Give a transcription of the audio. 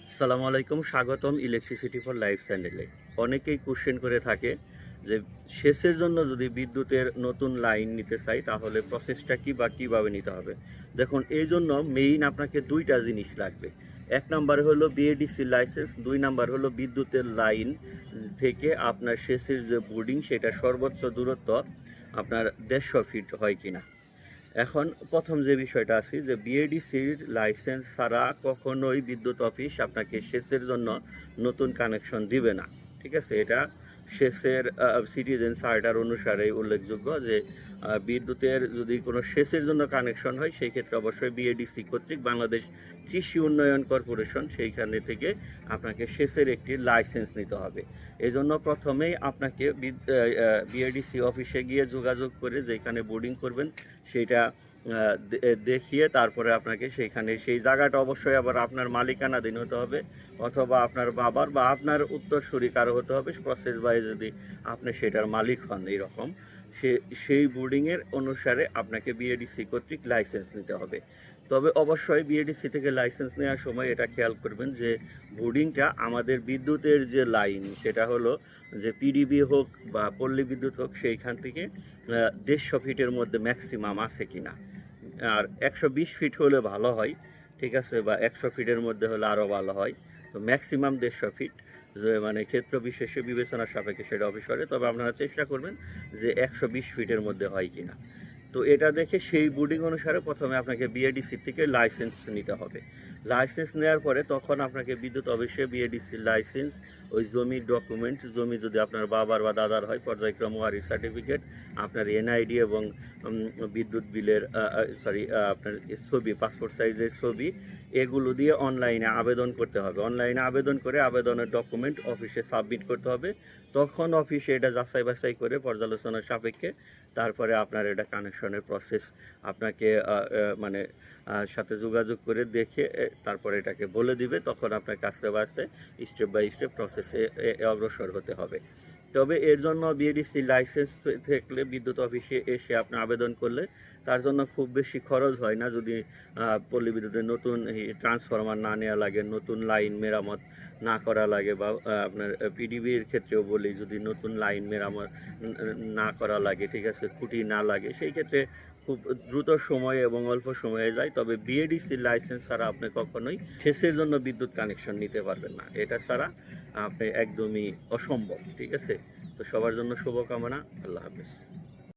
আসসালামু আলাইকুম, স্বাগতম ইলেকট্রিসিটি ফর লাইফ চ্যানেলে। অনেকেই কোশ্চেন করে থাকে যে সেচের জন্য যদি বিদ্যুতের নতুন লাইন নিতে চাই তাহলে প্রসেসটা কী বা কীভাবে নিতে হবে। দেখুন, এই জন্য মেইন আপনাকে দুইটা জিনিস লাগবে। এক নাম্বার হলো বিএডিসি লাইসেন্স, দুই নাম্বার হলো বিদ্যুতের লাইন থেকে আপনার সেচের যে বোর্ডিং সেটা সর্বোচ্চ দূরত্ব আপনার 150 ফিট হয় কিনা। এখন প্রথম যে বিষয়টা আছে যে বিএডিসির লাইসেন্স ছাড়া কখনোই বিদ্যুৎ অফিস আপনাকে সেচের জন্য নতুন কানেকশন দিবে না। ঠিক আছে? এটা সেচের সিটিজেন চার্টার অনুসারে উল্লেখযোগ্য যে বিদ্যুতের যদি কোনো সেচের জন্য কানেকশন হয় সেই ক্ষেত্রে অবশ্যই বিএডিসি কর্তৃক বাংলাদেশ কৃষি উন্নয়ন কর্পোরেশন সেইখানে থেকে আপনাকে সেচের একটি লাইসেন্স নিতে হবে। এজন্য প্রথমেই আপনাকে বিএডিসি অফিসে গিয়ে যোগাযোগ করে যেখানে বোর্ডিং করবেন সেইটা দেখিয়ে তারপরে আপনাকে সেইখানে সেই জায়গাটা অবশ্যই আবার আপনার মালিকানাধীন হতে হবে, অথবা আপনার বাবার বা আপনার উত্তরসূরি কারো হতে হবে প্রসেস বাই, যদি আপনি সেটার মালিক হন এইরকম। সেই বোর্ডিংয়ের অনুসারে আপনাকে বিএডিসি কর্তৃক লাইসেন্স নিতে হবে। তবে অবশ্যই বিএডিসি থেকে লাইসেন্স নেওয়ার সময় এটা খেয়াল করবেন যে বোর্ডিংটা আমাদের বিদ্যুতের যে লাইন সেটা হলো যে পিডিবি হোক বা পল্লী বিদ্যুৎ হোক সেইখান থেকে 150 ফিটের মধ্যে ম্যাক্সিমাম আছে কিনা। আর 120 ফিট হলে ভালো হয়, ঠিক আছে, বা 100 ফিটের মধ্যে হলে আরও ভালো হয়। তো ম্যাক্সিমাম 150 ফিট, যে মানে ক্ষেত্র বিশেষে বিবেচনার সাপেক্ষে সেটা অফিসরে, তবে আপনারা চেষ্টা করবেন যে 120 ফিটের মধ্যে হয় কিনা। তো এটা দেখে সেই বোর্ডিং অনুসারে প্রথমে আপনাকে বিএডিসি থেকে লাইসেন্স নিতে হবে। লাইসেন্স নেওয়ার পরে তখন আপনাকে বিদ্যুৎ অফিসে বিএডিসি লাইসেন্স, ওই জমির ডকুমেন্ট, জমি যদি আপনার বাবার বা দাদার হয় পর্যায়ক্রম ওয়ারি সার্টিফিকেট, আপনার এনআইডি এবং বিদ্যুৎ বিলের আপনার ছবি, পাসপোর্ট সাইজের ছবি, এগুলো দিয়ে অনলাইনে আবেদন করতে হবে। অনলাইনে আবেদন করে আবেদনের ডকুমেন্ট অফিসে সাবমিট করতে হবে। তখন অফিসে এটা যাচাই বাছাই করে পর্যালোচনার সাপেক্ষে তারপরে আপনার এটা কানেকশনের প্রসেস আপনাকে মানে সাথে যোগাযোগ করে দেখে তারপরে এটাকে বলে দিবে। তখন আপনাকে আস্তে আস্তে স্টেপ বাই স্টেপ প্রসেসে অগ্রসর হতে হবে। তবে এর জন্য বিএডিসি লাইসেন্স থাকলে বিদ্যুৎ অফিসে এসে আপনি আবেদন করলে তার জন্য খুব বেশি খরচ হয় না। যদি পল্লী বিদ্যুতের নতুন ট্রান্সফরমার না নেওয়া লাগে, নতুন লাইন মেরামত না করা লাগে, বা আপনার পিডিবির ক্ষেত্রেও বলি যদি নতুন লাইন মেরামত না করা লাগে, ঠিক আছে, খুঁটি না লাগে, সেই ক্ষেত্রে খুব দ্রুত সময়ে এবং অল্প সময়ে যায়। তবে বিএডিসি লাইসেন্স ছাড়া আপনি কখনোই সেচের জন্য বিদ্যুৎ কানেকশন নিতে পারবেন না। এটা ছাড়া আপনি একদমই অসম্ভব। ঠিক আছে? তো সবার জন্য শুভকামনা। আল্লাহ হাফেজ।